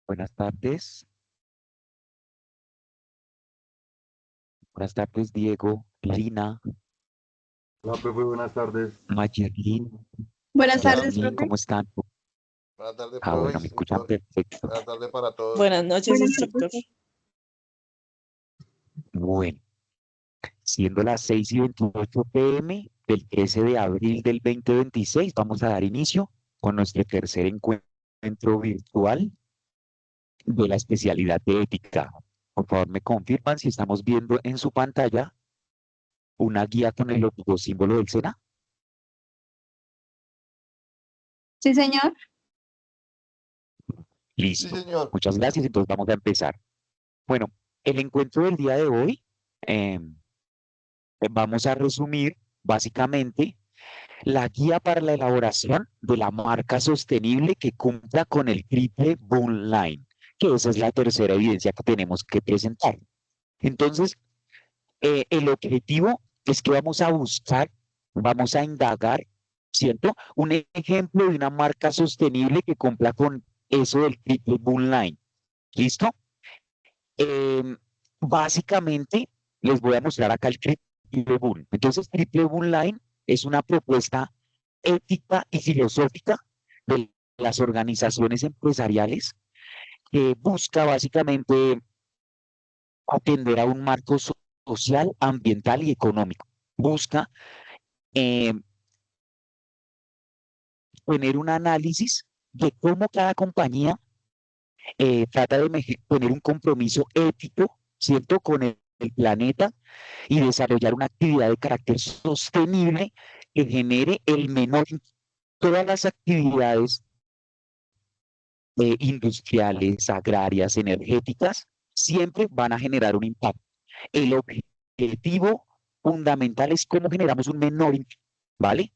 Buenas tardes. Buenas tardes, Diego, Lina, Hola, profe, buenas tardes. Mayerlin, Buenas tardes, Yasmin, profe. ¿cómo están? Buenas tardes, Ah, profe, bueno, me escuchan instructor. perfecto. Buenas tardes para todos. Buenas noches, Buenas instructor. tardes. Bueno, siendo las 6:28 p.m. del 13 de abril del 2026, vamos a dar inicio con nuestro tercer encuentro virtual de la especialidad de ética. Por favor, me confirman si estamos viendo en su pantalla una guía con el logo símbolo del SENA. Sí, señor. Sí, Listo. señor. Muchas gracias. Entonces vamos a empezar. Bueno, el encuentro del día de hoy, vamos a resumir básicamente la guía para la elaboración de la marca sostenible que cumpla con el triple Boom Line, que esa es la tercera evidencia que tenemos que presentar. Entonces, el objetivo es que vamos a buscar, vamos a indagar, ¿cierto? Un ejemplo de una marca sostenible que cumpla con eso del triple Boom Line. ¿Listo? Em, Básicamente, les voy a mostrar acá el triple boom. Entonces, triple boom line es una propuesta ética y filosófica de las organizaciones empresariales que busca básicamente atender a un marco social, ambiental y económico. Busca eh, tener un análisis de cómo cada compañía trata de tener un compromiso ético, ¿cierto?, con el planeta y desarrollar una actividad de carácter sostenible que genere el menor, todas las actividades industriales, agrarias, energéticas, siempre van a generar un impacto. El objetivo fundamental es cómo generamos un menor impacto, ¿vale?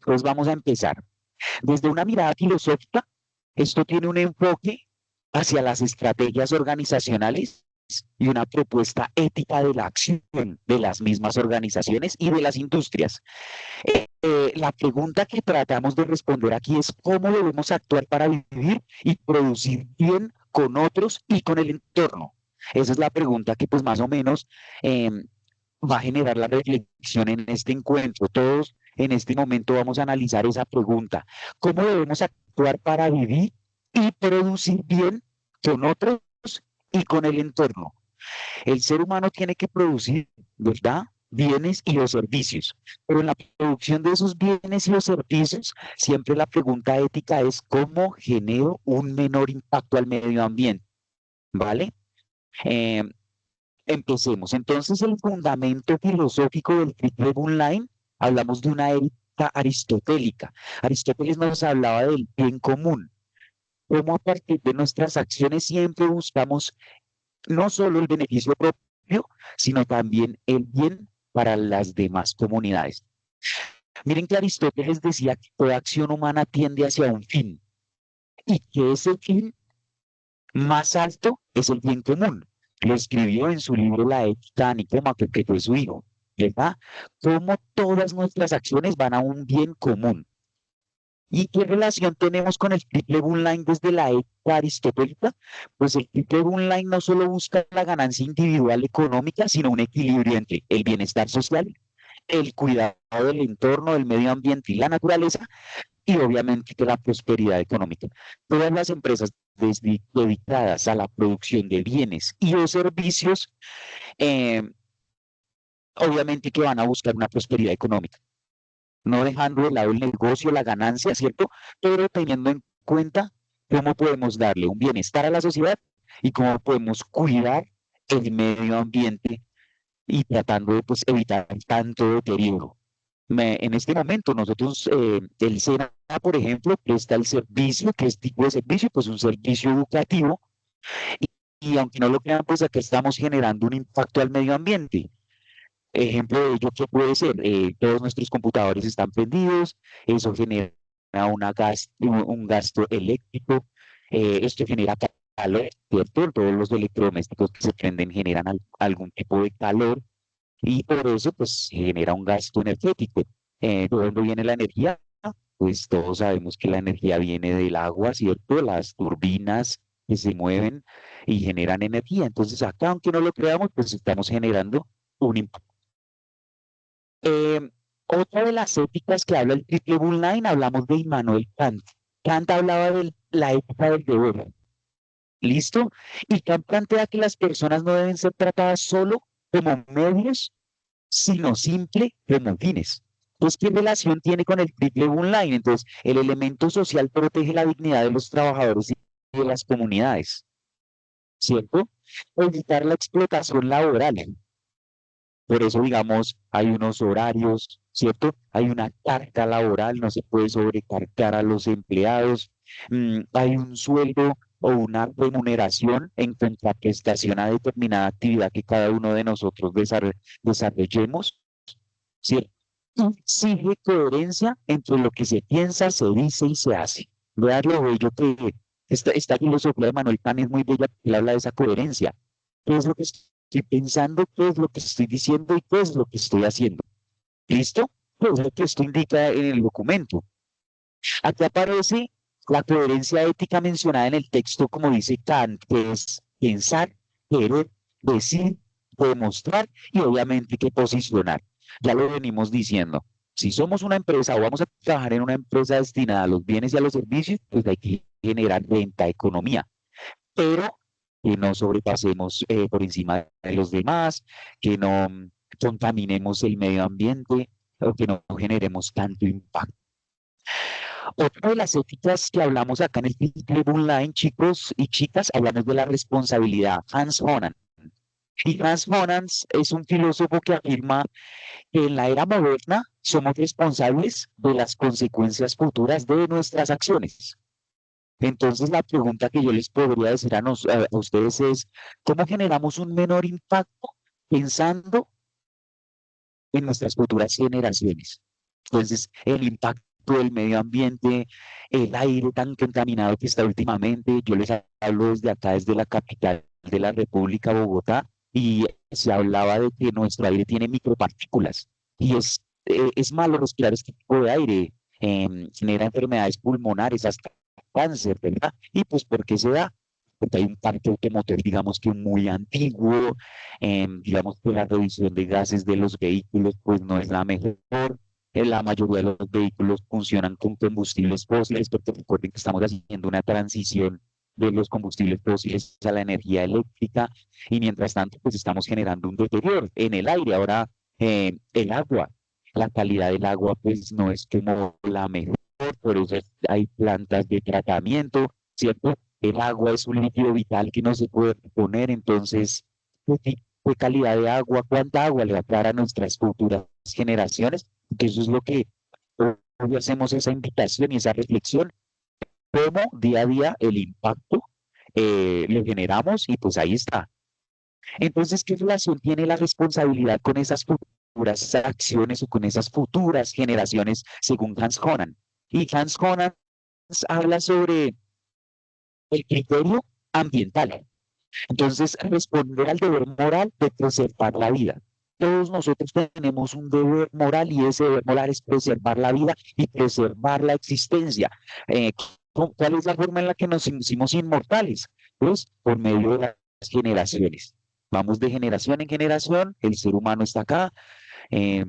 Entonces vamos a empezar. Desde una mirada filosófica, esto tiene un enfoque hacia las estrategias organizacionales y una propuesta ética de la acción de las mismas organizaciones y de las industrias. La pregunta que tratamos de responder aquí es cómo debemos actuar para vivir y producir bien con otros y con el entorno. Esa es la pregunta que pues más o menos eh, va a generar la reflexión en este encuentro. Todos en este momento vamos a analizar esa pregunta. ¿Cómo debemos actuar para vivir y producir bien con otros y con el entorno? El ser humano tiene que producir, ¿verdad? Bienes y los servicios. Pero en la producción de esos bienes y los servicios, siempre la pregunta ética es cómo genero un menor impacto al medio ambiente, ¿vale? Eh, Empecemos. Entonces, el fundamento filosófico del triple Line, hablamos de una ética aristotélica. Aristóteles nos hablaba del bien común, cómo a partir de nuestras acciones siempre buscamos no solo el beneficio propio, sino también el bien para las demás comunidades. Miren que Aristóteles decía que toda acción humana tiende hacia un fin y que ese fin más alto es el bien común. Lo escribió en su libro La Ética Nicómaco, que fue su hijo, ¿verdad? Cómo todas nuestras acciones van a un bien común. ¿Y qué relación tenemos con el triple boom line desde la época aristotélica? Pues el triple boom line no solo busca la ganancia individual económica, sino un equilibrio entre el bienestar social, el cuidado del entorno, del medio ambiente y la naturaleza, y obviamente que la prosperidad económica. Todas las empresas dedicadas a la producción de bienes y o servicios, eh, obviamente que van a buscar una prosperidad económica, no dejando de lado el negocio, la ganancia, ¿cierto? Pero teniendo en cuenta cómo podemos darle un bienestar a la sociedad y cómo podemos cuidar el medio ambiente y tratando de pues, evitar tanto deterioro. En este momento nosotros, el SENA, por ejemplo, presta el servicio, ¿qué es tipo de servicio? Pues un servicio educativo y aunque no lo crean, pues acá estamos generando un impacto al medio ambiente. Ejemplo de ello, ¿qué puede ser? Todos nuestros computadores están prendidos, eso genera un gasto eléctrico, esto genera calor, ¿cierto? Todos los electrodomésticos que se prenden generan algún tipo de calor y por eso pues se genera un gasto energético. ¿De dónde viene la energía? Pues todos sabemos que la energía viene del agua, ¿cierto? Las turbinas, que se mueven y generan energía. Entonces acá, aunque no lo creamos, pues estamos generando un impacto. Otra de las éticas que habla el Triple Bull Line, hablamos de Immanuel Kant. Kant hablaba de la ética del deber. ¿Listo? Y Kant plantea que las personas no deben ser tratadas solo como medios, sino simple como fines. Entonces, ¿qué relación tiene con el Triple Bull Line? Entonces, el elemento social protege la dignidad de los trabajadores y de las comunidades, ¿cierto? Evitar la explotación laboral. Por eso, digamos, hay unos horarios, ¿cierto? Hay una carga laboral, no se puede sobrecargar a los empleados. Hay un sueldo o una remuneración en contraprestación a determinada actividad que cada uno de nosotros desarrollemos, ¿cierto? Exige coherencia entre lo que se piensa, se dice y se hace. Vean lo bello que esta filosofía de Manuel Kant es muy bella, porque él habla de esa coherencia. ¿Qué es lo que estoy pensando? ¿Qué es lo que estoy diciendo? ¿Y qué es lo que estoy haciendo? ¿Listo? Pues lo que esto indica en el documento. Aquí aparece la coherencia ética mencionada en el texto, como dice Kant, que es pensar, querer, decir, demostrar y obviamente que posicionar. Ya lo venimos diciendo. Si somos una empresa o vamos a trabajar en una empresa destinada a los bienes y a los servicios, pues hay que generar renta, economía, pero que no sobrepasemos por encima de los demás, que no contaminemos el medio ambiente o que no generemos tanto impacto. Otra de las éticas que hablamos acá en el Club Online, chicos y chicas, hablamos de la responsabilidad. Hans Honan. Y Hans Honan es un filósofo que afirma que en la era moderna somos responsables de las consecuencias futuras de nuestras acciones. Entonces, la pregunta que yo les podría decir a ustedes es, ¿cómo generamos un menor impacto pensando en nuestras futuras generaciones? Entonces, el impacto del medio ambiente, el aire tan contaminado que está últimamente, yo les hablo desde acá, desde la capital de la República, Bogotá, y se hablaba de que nuestro aire tiene micropartículas y es malo respirar este tipo de aire, genera enfermedades pulmonares, hasta cáncer, ¿verdad? Y pues, ¿por qué se da? Porque hay un parque automotor, digamos que muy antiguo, digamos que la reducción de gases de los vehículos pues no es la mejor. La mayoría de los vehículos funcionan con combustibles fósiles, porque recuerden que estamos haciendo una transición de los combustibles fósiles a la energía eléctrica y mientras tanto pues estamos generando un deterioro en el aire. Ahora, el agua, la calidad del agua pues no es como la mejor, por eso hay plantas de tratamiento, ¿cierto? El agua es un líquido vital que no se puede poner, entonces, ¿qué tipo de calidad de agua? ¿Cuánta agua le va a dar a nuestras futuras generaciones? Que eso es lo que hoy hacemos esa invitación y esa reflexión, cómo día a día el impacto lo generamos y pues ahí está. Entonces, ¿qué relación tiene la responsabilidad con esas futuras acciones o con esas futuras generaciones según Hans Honan? Y Hans Honan habla sobre el criterio ambiental. Entonces, responder al deber moral de preservar la vida. Todos nosotros tenemos un deber moral y ese deber moral es preservar la vida y preservar la existencia. Eh, ¿Cuál es la forma en la que nos hicimos inmortales? Pues por medio de las generaciones. Vamos de generación en generación, el ser humano está acá, eh,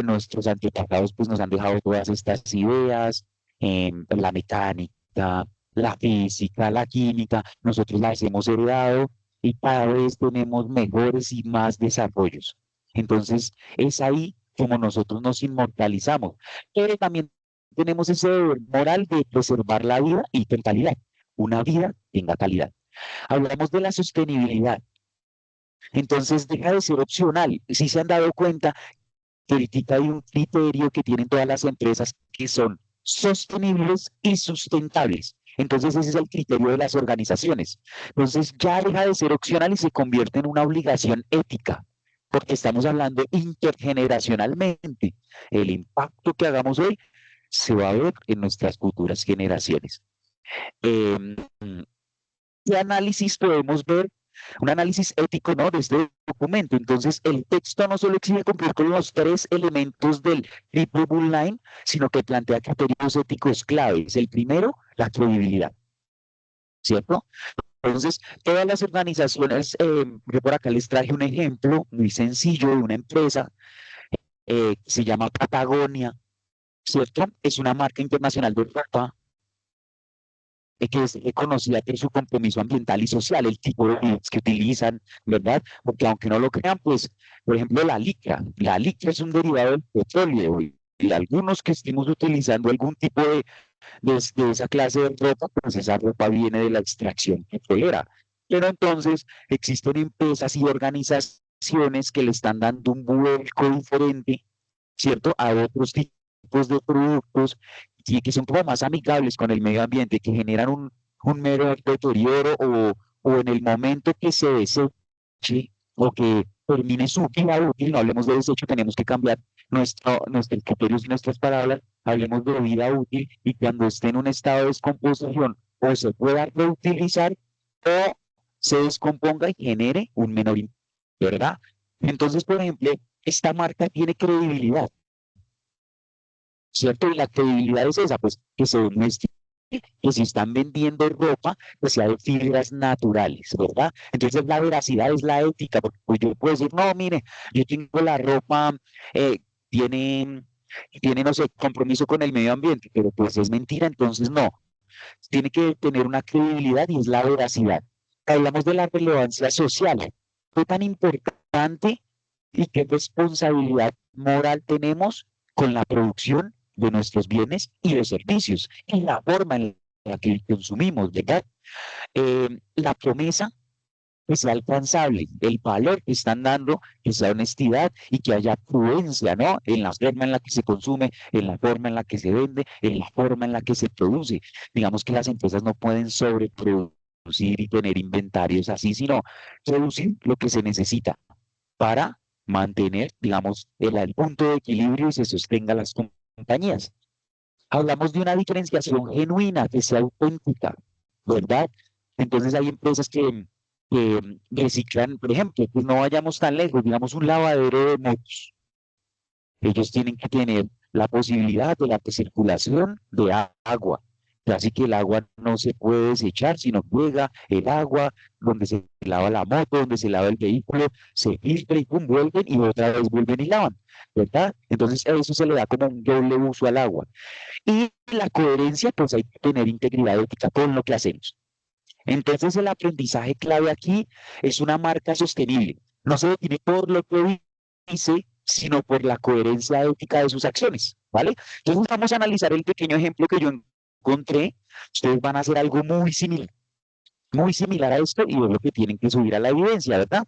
nuestros antepasados pues nos han dejado todas estas ideas, la mecánica, la física, la química, nosotros las hemos heredado y cada vez tenemos mejores y más desarrollos. Entonces, es ahí como nosotros nos inmortalizamos, pero también tenemos ese deber moral de preservar la vida y con calidad, una vida tenga calidad. Hablamos de la sostenibilidad, entonces deja de ser opcional. Si se han dado cuenta, ahorita hay un criterio que tienen todas las empresas que son sostenibles y sustentables. Entonces ese es el criterio de las organizaciones. Entonces ya deja de ser opcional y se convierte en una obligación ética, porque estamos hablando intergeneracionalmente. El impacto que hagamos hoy se va a ver en nuestras futuras generaciones. Em, ¿Qué análisis podemos ver? Un análisis ético, ¿no? De este documento. Entonces, el texto no solo exige cumplir con los tres elementos del Triple Bull Line, sino que plantea criterios éticos claves. El primero, la credibilidad. ¿cierto? Entonces, todas las organizaciones, yo por acá les traje un ejemplo muy sencillo de una empresa, se llama Patagonia, ¿cierto? Es una marca internacional de ropa que es reconocida por su compromiso ambiental y social, el tipo de jeans que utilizan, ¿verdad? Porque aunque no lo crean, pues, por ejemplo, la licra es un derivado del petróleo y algunos que estemos utilizando algún tipo de esa clase de ropa, pues esa ropa viene de la extracción petrolera. Pero entonces existen empresas y organizaciones que le están dando un vuelco diferente, ¿cierto? A otros tipos de productos y que son como más amigables con el medio ambiente, que generan un mero deterioro o en el momento que se deseche o que termine su vida útil, no hablemos de desecho, tenemos que cambiar nuestros criterios y nuestras palabras, hablemos de vida útil y cuando esté en un estado de descomposición o se pueda reutilizar o se descomponga y genere un menor impacto, ¿verdad? Entonces, por ejemplo, esta marca tiene credibilidad, ¿cierto? Y la credibilidad es esa, pues que se demuestre que si están vendiendo ropa, pues sea de fibras naturales, ¿verdad? Entonces la veracidad es la ética, porque pues, yo puedo decir, no, mire, yo tengo la ropa, eh, tiene, tiene, no sé, compromiso con el medio ambiente, pero pues es mentira, entonces no, tiene que tener una credibilidad y es la veracidad. Hablamos de la relevancia social, qué tan importante y qué responsabilidad moral tenemos con la producción de nuestros bienes y de servicios y la forma en la que consumimos, ¿verdad? La promesa que sea alcanzable, el valor que están dando, que sea honestidad y que haya prudencia, ¿no? En la forma en la que se consume, en la forma en la que se vende, en la forma en la que se produce. Digamos que las empresas no pueden sobreproducir y tener inventarios así, sino producir lo que se necesita para mantener, digamos, el punto de equilibrio y se sostenga las compañías. Hablamos de una diferenciación genuina, que sea auténtica, ¿verdad? Entonces hay empresas que reciclan, por ejemplo, pues no vayamos tan lejos, digamos un lavadero de motos. Ellos tienen que tener la posibilidad de la recirculación de agua. Así que el agua no se puede desechar, sino llega el agua donde se lava la moto, donde se lava el vehículo, se filtra y pum, vuelven y otra vez vuelven y lavan, ¿verdad? Entonces a eso se le da como un doble uso al agua. Y la coherencia, pues hay que tener integridad ética con lo que hacemos. Entonces el aprendizaje clave aquí es una marca sostenible. No se define por lo que dice, sino por la coherencia ética de sus acciones, ¿vale? Entonces vamos a analizar el pequeño ejemplo que yo encontré. Ustedes van a hacer algo muy similar a esto y es lo que tienen que subir a la evidencia, ¿verdad?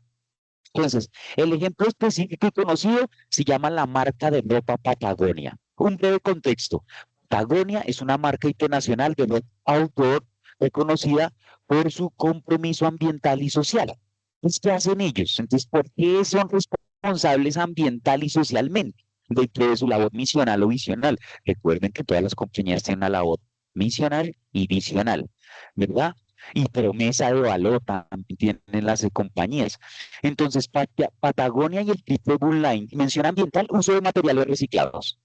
Entonces, el ejemplo específico y conocido se llama la marca de ropa Patagonia. Un breve contexto. Patagonia es una marca internacional de ropa outdoor reconocida por su compromiso ambiental y social. Entonces, ¿qué hacen ellos? Entonces, ¿por qué son responsables ambiental y socialmente dentro de su labor misional o visional? Recuerden que todas las compañías tienen una labor misional y visional, ¿verdad? Y promesa de valor también tienen las compañías. Entonces, Patagonia y el Triple Bull Line menciona ambiental, uso de materiales reciclados,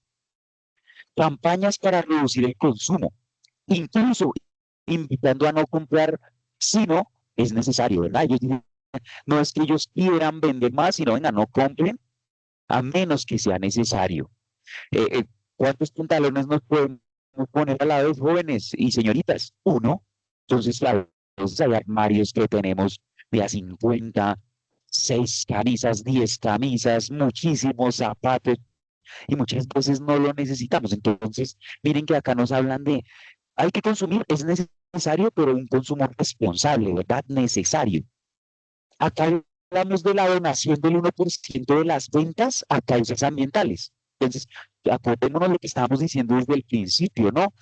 campañas para reducir el consumo, incluso invitando a no comprar si no es necesario, ¿verdad? Ellos dicen, no es que ellos quieran vender más, sino venga, no compren a menos que sea necesario. Eh, eh, ¿Cuántos pantalones nos podemos poner a la vez, jóvenes y señoritas? Uno. Entonces, claro, entonces hay armarios que tenemos de a 50, 6 camisas, 10 camisas, muchísimos zapatos, y muchas veces no lo necesitamos. Entonces, miren que acá nos hablan de, hay que consumir, es necesario, pero un consumo responsable, ¿verdad? Necesario. Acá hablamos de la donación del 1% de las ventas a causas ambientales. Entonces, acordémonos lo que estábamos diciendo desde el principio, ¿no?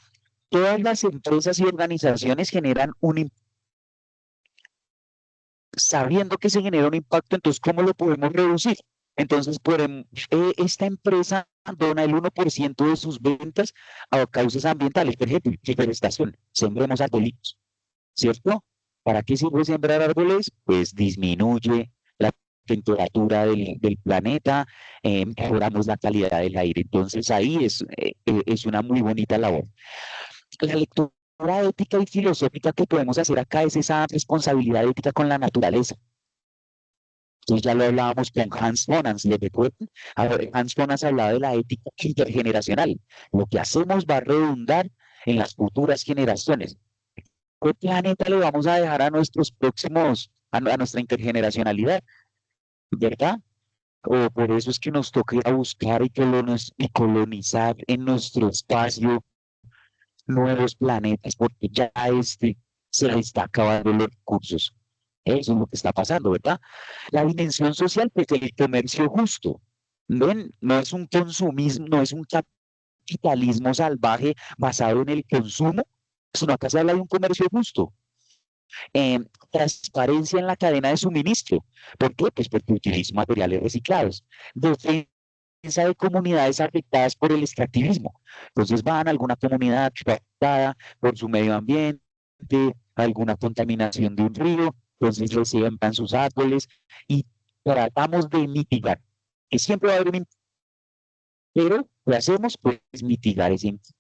Todas las empresas y organizaciones generan sabiendo que se genera un impacto, entonces, ¿cómo lo podemos reducir? Entonces, esta empresa dona el 1% de sus ventas a causas ambientales, por ejemplo, deforestación, sembremos arbolitos, ¿cierto? ¿Para qué sirve sembrar árboles? Pues disminuye la temperatura del planeta, mejoramos la calidad del aire. Entonces ahí es una muy bonita labor. La lectura ética y filosófica que podemos hacer acá es esa responsabilidad ética con la naturaleza. Entonces ya lo hablábamos con Hans Bonans, ¿le recuerdan? Hans Bonans hablaba de la ética intergeneracional. Lo que hacemos va a redundar en las futuras generaciones. ¿Qué planeta le vamos a dejar a nuestros próximos, a nuestra intergeneracionalidad? ¿Verdad? O por eso es que nos toca ir a buscar y colonizar en nuestro espacio nuevos planetas, porque ya se le está acabando los recursos. Eso es lo que está pasando, ¿verdad? La dimensión social, pues el comercio justo. ¿Ven? No es un consumismo, no es un capitalismo salvaje basado en el consumo, sino acá se habla de un comercio justo. Transparencia en la cadena de suministro. ¿Por qué? Pues porque utiliza materiales reciclados. Defensa de comunidades afectadas por el extractivismo. Entonces van a alguna comunidad afectada por su medio ambiente, alguna contaminación de un río, entonces resiembran sus árboles y tratamos de mitigar, que siempre va a haber un impacto, pero lo hacemos pues mitigar ese impacto.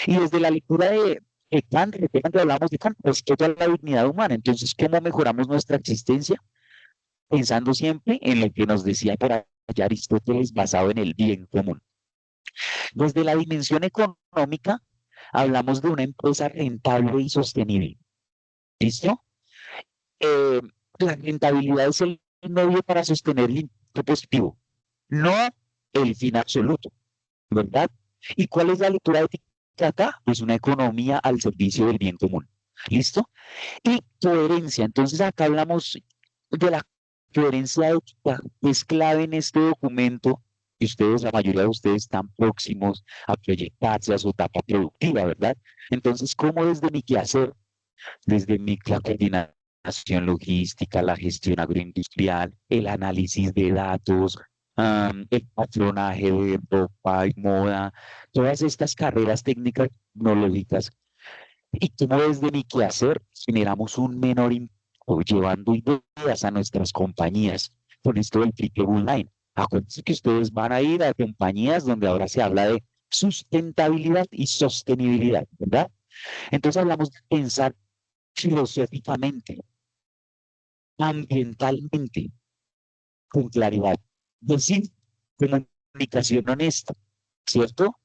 Y desde la lectura de Kant, recuerdan que hablamos de Kant, respeto a la dignidad humana. Entonces, ¿cómo mejoramos nuestra existencia? Pensando siempre en lo que nos decía por allá Aristóteles, basado en el bien común. Desde la dimensión económica, hablamos de una empresa rentable y sostenible. ¿Listo? Eh, la rentabilidad es el medio para sostener el impacto positivo, no el fin absoluto, ¿verdad? ¿Y cuál es la lectura ética acá? Pues una economía al servicio del bien común. ¿Listo? Y coherencia. Entonces acá hablamos de la coherencia ética, que es clave en este documento, y ustedes, la mayoría de ustedes están próximos a proyectarse a su etapa productiva, ¿verdad? Entonces, ¿cómo desde mi quehacer, desde la coordinación logística, la gestión agroindustrial, el análisis de datos, el patronaje de ropa y moda, todas estas carreras técnicas tecnológicas, y cómo desde mi quehacer generamos un menor impacto llevando ideas a nuestras compañías con esto del triple online? Acuérdense que ustedes van a ir a compañías donde ahora se habla de sustentabilidad y sostenibilidad, ¿verdad? Entonces hablamos de pensar filosóficamente, ambientalmente, con claridad. Decir, comunicación honesta, ¿cierto?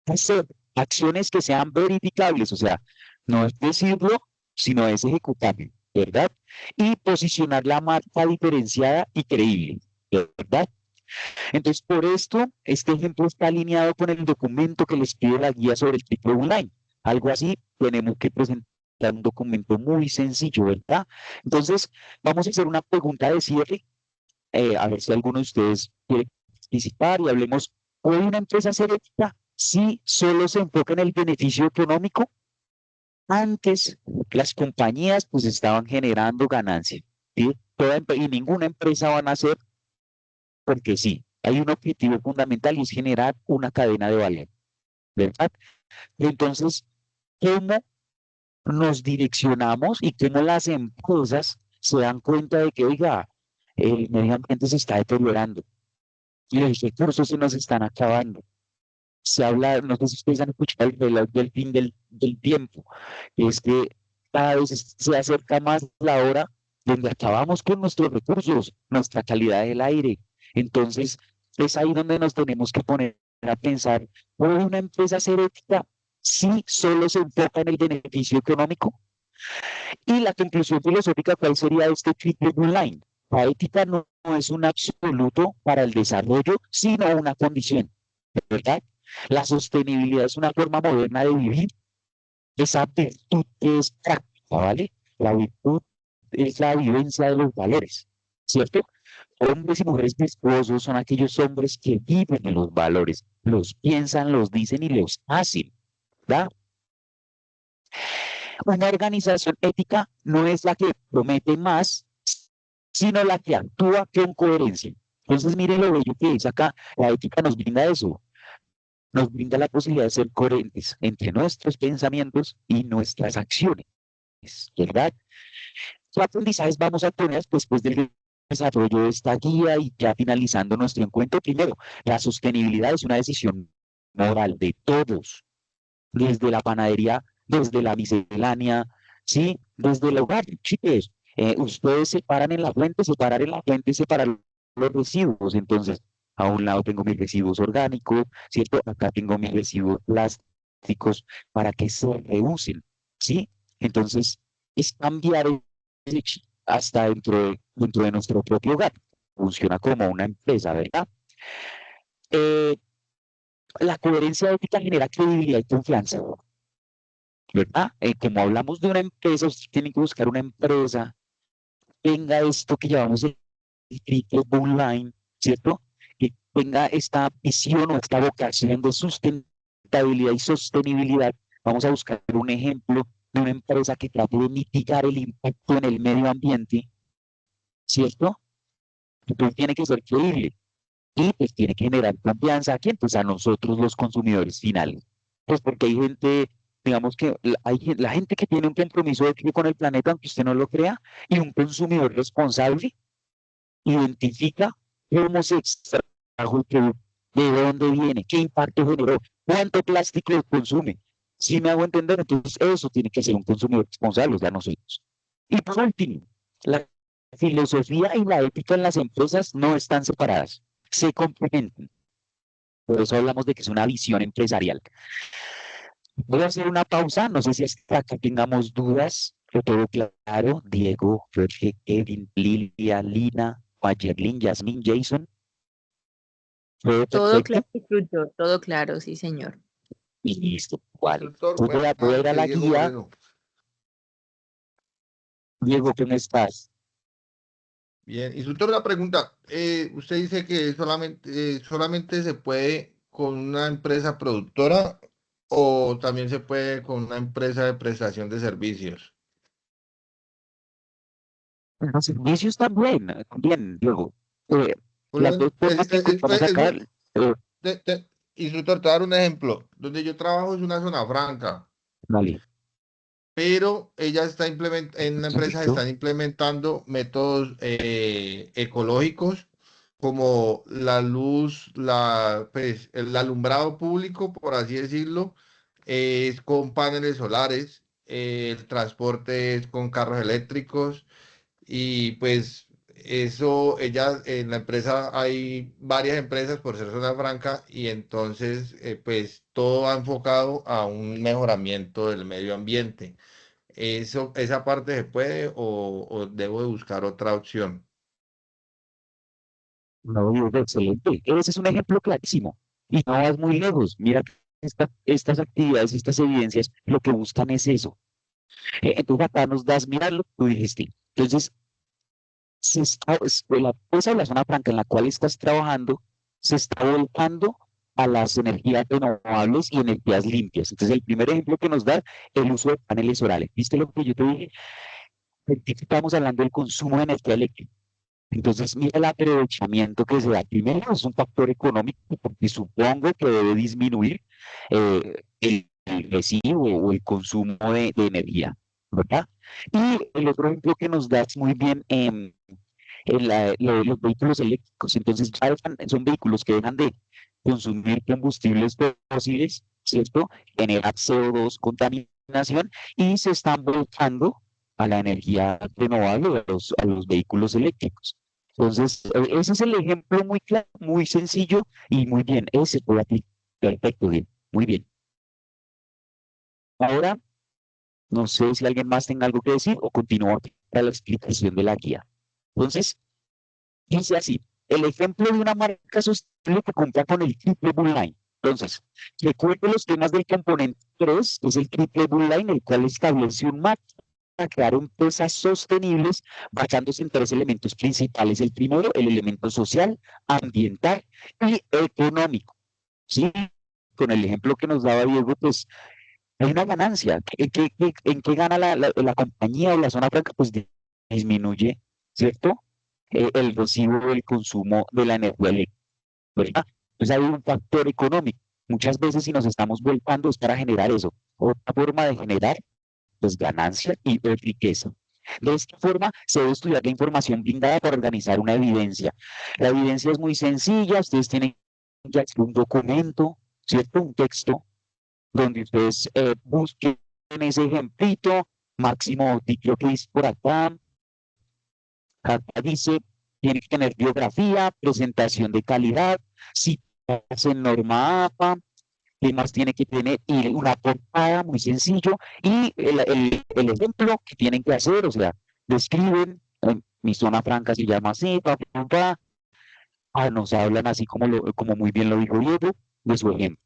Hacer acciones que sean verificables, o sea, no es decirlo, sino es ejecutable, ¿verdad? Y posicionar la marca diferenciada y creíble, ¿verdad? Entonces, por esto, este ejemplo está alineado con el documento que les pide la guía sobre el triple online. Algo así, tenemos que presentar un documento muy sencillo, ¿verdad? Entonces, vamos a hacer una pregunta de cierre, a ver si alguno de ustedes quiere participar y hablemos. ¿Puede una empresa ser ética si solo se enfoca en el beneficio económico? Antes, las compañías pues estaban generando ganancias, ¿sí? Y ninguna empresa va a nacer porque sí. Hay un objetivo fundamental y es generar una cadena de valor, ¿verdad? Entonces, ¿cómo nos direccionamos y cómo las empresas se dan cuenta de que, oiga, el medio ambiente se está deteriorando y los recursos se nos están acabando? Se habla, no sé si ustedes han escuchado el reloj del fin del tiempo, es que cada vez se acerca más la hora donde acabamos con nuestros recursos, nuestra calidad del aire. Entonces, es ahí donde nos tenemos que poner a pensar, ¿puede una empresa ser ética si solo se enfoca en el beneficio económico? Y la conclusión filosófica, ¿cuál sería este triple online? La ética no es un absoluto para el desarrollo, sino una condición, ¿verdad? La sostenibilidad es una forma moderna de vivir, esa virtud que es práctica, ¿vale? La virtud es la vivencia de los valores, ¿cierto? Hombres y mujeres virtuosos son aquellos hombres que viven en los valores, los piensan, los dicen y los hacen, ¿verdad? Una organización ética no es la que promete más, sino la que actúa con coherencia. Entonces, miren lo bello que es acá, la ética nos brinda eso, nos brinda la posibilidad de ser coherentes entre nuestros pensamientos y nuestras acciones, ¿verdad? ¿Qué aprendizajes vamos a tener después del desarrollo de esta guía y ya finalizando nuestro encuentro? Primero, la sostenibilidad es una decisión moral de todos, desde la panadería desde la miscelánea, ¿sí? Desde el hogar, chicos. Ustedes separan en la fuente, separar los residuos. Entonces, a un lado tengo mis residuos orgánicos, ¿cierto? Acá tengo mis residuos plásticos para que se reusen, ¿sí? Entonces, es cambiar ese chip hasta dentro de nuestro propio hogar. Funciona como una empresa, ¿verdad? Eh, la coherencia ética genera credibilidad y confianza, ¿verdad? Como hablamos de una empresa, ustedes tienen que buscar una empresa, tenga esto que llamamos el triple bottom line, ¿cierto? Que tenga esta visión o esta vocación de sustentabilidad y sostenibilidad. Vamos a buscar un ejemplo de una empresa que trate de mitigar el impacto en el medio ambiente, ¿cierto? Entonces tiene que ser creíble y pues tiene que generar confianza a quién, pues a nosotros los consumidores finales. Pues porque hay gente, digamos que la gente que tiene un compromiso ético con el planeta, aunque usted no lo crea, y un consumidor responsable identifica cómo se extrajo el producto, de dónde viene, qué impacto generó, cuánto plástico consume. Si me hago entender, entonces eso tiene que ser un consumidor responsable, o sea, nosotros. Y por último, la filosofía y la ética en las empresas no están separadas, se complementan. Por eso hablamos de que es una visión empresarial. Voy a hacer una pausa, no sé si hasta acá tengamos dudas, que todo claro. Diego, Jorge, Kevin, Lilia, Lina, Mayerlin, Yasmin, Jason. ¿Todo Todo perfecto? claro, instructor, todo claro, sí, señor. Y listo, vale. Instructor, Voy a ir a la Diego guía. Moreno. Diego, ¿cómo estás? Bien, instructor, una pregunta. Usted dice que solamente se puede con una empresa productora o también se puede con una empresa de prestación de servicios. Los servicios también, también, Diego. Eh, las Bueno, dos formas que encontramos acá, te- te- instructor, te voy a dar un ejemplo. Donde yo trabajo es una zona franca, vale, pero en la empresa perfecto. están implementando métodos ecológicos como la luz, pues, el alumbrado público, por así decirlo, es con paneles solares, el transporte es con carros eléctricos y pues eso, en la empresa hay varias empresas por ser zona franca y entonces pues todo va enfocado a un mejoramiento del medio ambiente. ¿Esa parte se puede o debo de buscar otra opción? No, Diego, excelente. Ese es un ejemplo clarísimo. Y no vas muy lejos. Mira, estas actividades, estas evidencias, lo que buscan es eso. Entonces acá nos das, mira lo que tú dijiste. Entonces, la empresa o la zona franca en la cual estás trabajando se está volcando a las energías renovables y energías limpias. Entonces, el primer ejemplo que nos da, el uso de paneles solares. ¿Viste lo que yo te dije? Aquí estamos hablando del consumo de energía eléctrica. Entonces, mira el aprovechamiento que se da. Primero, es un factor económico, porque supongo que debe disminuir el residuo o el consumo de energía, ¿verdad? Y el otro ejemplo que nos das muy bien los vehículos eléctricos. Entonces, ya son vehículos que dejan de consumir combustibles fósiles, ¿cierto? Generar CO2, contaminación, y se están volcando a la energía renovable, a los vehículos eléctricos. Entonces, ese es el ejemplo muy claro, muy sencillo y muy bien. Ese puede aplicar. Perfecto, bien, muy bien. Ahora, no sé si alguien más tenga algo que decir o continúo para la explicación de la guía. Entonces, dice así, el ejemplo de una marca sostenible que cuenta con el triple Bull Line. Entonces, recuerde los temas del componente 3, que es el triple Bull Line, el cual establece un marco para crear empresas sostenibles basándose en tres elementos principales. El primero, el elemento social, ambiental y económico. ¿Sí? Con el ejemplo que nos daba Diego, pues hay una ganancia. ¿En qué gana la compañía o la zona franca? Pues disminuye, ¿cierto? El recibo del consumo de la energía eléctrica, ¿verdad? Entonces hay un factor económico. Muchas veces si nos estamos volcando es para generar eso. Otra forma de generar, pues ganancia y riqueza. De esta forma se debe estudiar la información brindada para organizar una evidencia. La evidencia es muy sencilla, ustedes tienen ya un documento, ¿cierto? Un texto donde ustedes busquen ese ejemplito, máximo, creo que dice por acá dice, tiene que tener biografía, presentación de calidad, citas en norma APA, ¿qué más tiene que tener? Y una portada muy sencillo, y el ejemplo que tienen que hacer, o sea, describen, mi zona franca se llama así, nos hablan así como muy bien lo dijo Diego, de su ejemplo.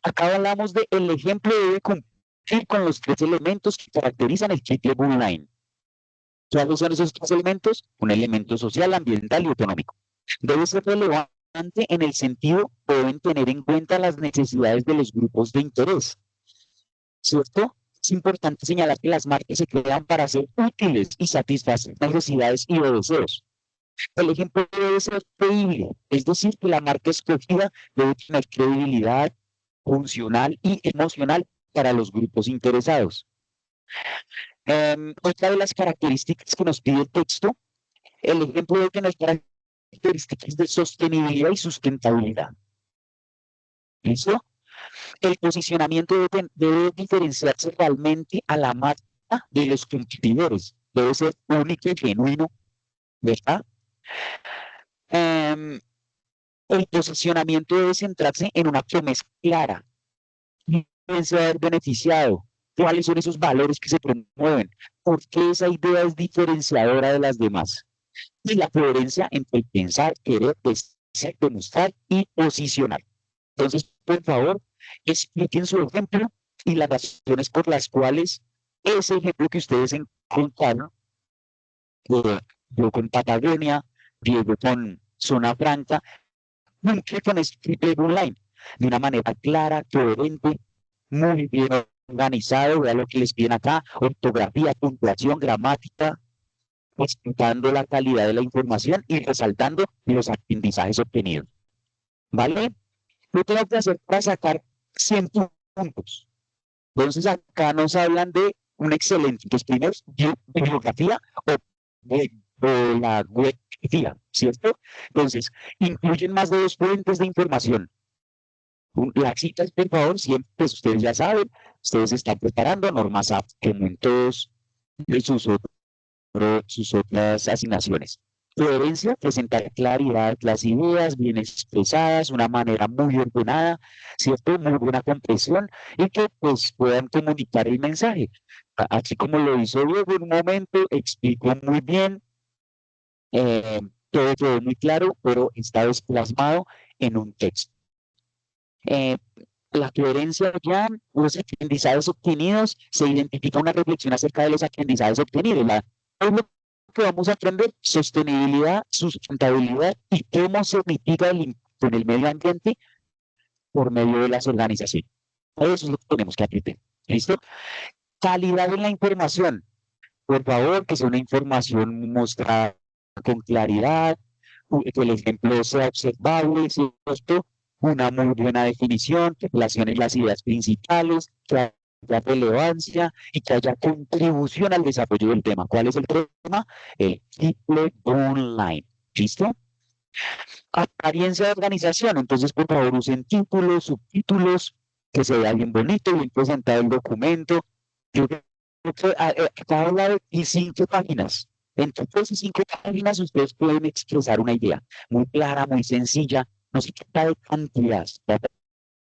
Acá hablamos de el ejemplo debe cumplir con los tres elementos que caracterizan el triple Line. ¿Cuáles son esos tres elementos? Un elemento social, ambiental y económico. Debe ser relevante en el sentido, deben tener en cuenta las necesidades de los grupos de interés. ¿Cierto? Es importante señalar que las marcas se crean para ser útiles y satisfacer necesidades y deseos. El ejemplo debe ser creíble, es decir, que la marca escogida debe tener credibilidad funcional y emocional para los grupos interesados. Otra de las características que nos pide el texto, el ejemplo debe tener características de sostenibilidad y sustentabilidad. ¿Listo? El posicionamiento debe diferenciarse realmente a la marca de los competidores. Debe ser único y genuino, ¿verdad? El posicionamiento debe centrarse en una promesa clara. ¿Quién se va a ver beneficiado? ¿Cuáles son esos valores que se promueven? ¿Por qué esa idea es diferenciadora de las demás? Y la coherencia entre el pensar, querer, desear, demostrar y posicionar. Entonces, por favor, expliquen su ejemplo y las razones por las cuales ese ejemplo que ustedes encontraron, yo con Patagonia, Diego con Zona Franca, cumple con este triple online de una manera clara, coherente, muy bien organizado. Vean lo que les piden acá: ortografía, puntuación, gramática, explicando la calidad de la información y resaltando los aprendizajes obtenidos. ¿Vale? ¿Qué tengo que hacer para sacar 100 puntos? Entonces, acá nos hablan de un excelente, entonces primero, bibliografía o de la webografía, ¿cierto? Entonces, incluyen más de 2 fuentes de información. Las citas, por favor, siempre, pues ustedes ya saben, ustedes están preparando normas como en todos sus, sus otras asignaciones. Coherencia, presentar claridad, las ideas bien expresadas, una manera muy ordenada, ¿cierto? Muy buena comprensión y que pues puedan comunicar el mensaje. Así como lo hizo Diego en un momento, explicó muy bien, eh, todo quedó muy claro, pero está desplasmado en un texto. Eh, la coherencia ya, los aprendizajes obtenidos, se identifica una reflexión acerca de los aprendizajes obtenidos. Es lo que vamos a aprender: sostenibilidad, sustentabilidad y cómo se mitiga el impacto en el medio ambiente por medio de las organizaciones. Eso es lo que tenemos que aprender. ¿Listo? Calidad en la información. Por favor, que sea una información mostrada con claridad, que el ejemplo sea observable, ¿cierto? Una muy buena definición, que relacione las ideas principales, que haya relevancia y que haya contribución al desarrollo del tema. ¿Cuál es el tema? El triple online. ¿Listo? Apariencia de organización. Entonces, por favor, usen títulos, subtítulos, que se vea bien bonito, bien presentado el documento. Yo creo que acá habla de 5 páginas. Entre 3 y 5 páginas ustedes pueden expresar una idea muy clara, muy sencilla. No se trata de cantidad, se trata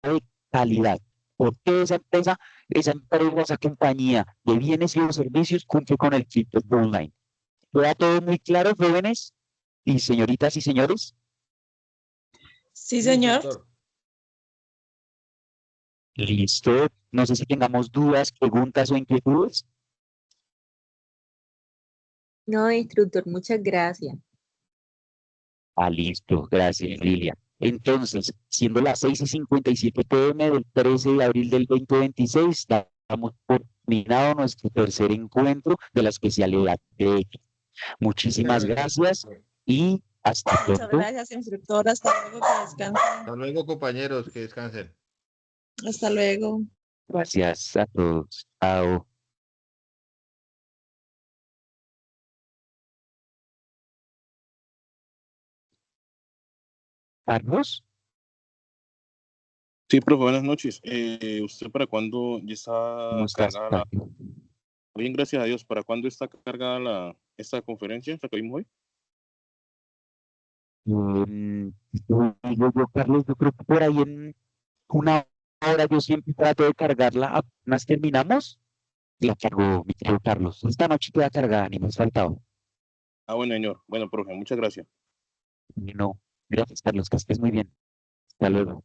de calidad. ¿Por qué esa empresa, esa compañía de bienes y de servicios cumple con el triple online? ¿Queda todo muy claro, jóvenes y señoritas y señores? Sí, señor. Listo. No sé si tengamos dudas, preguntas o inquietudes. No, instructor, muchas gracias. Listo. Gracias, Lilia. Entonces, siendo las 6:57 p.m. del 13 de abril del 2026, damos por terminado nuestro tercer encuentro de la especialidad de ética. Muchísimas gracias y hasta Muchas pronto. gracias, instructor. Hasta luego, que descansen. Hasta luego, compañeros, que descansen. Hasta luego. Gracias a todos. Chao. Carlos. Sí, profe, buenas noches. ¿Usted para cuándo ya está ¿Cómo estás, cargada la... Octavio? Bien, gracias a Dios. ¿Para cuándo está cargada esta conferencia, esta que vimos hoy? Carlos, yo creo que por ahí en una hora yo siempre trato de cargarla. Apenas terminamos, la cargo, mi querido Carlos. Esta noche queda cargada, ni me has faltado. Ah, bueno, señor. Bueno, profe, muchas gracias. No, gracias, Carlos, que estés muy bien. Hasta luego.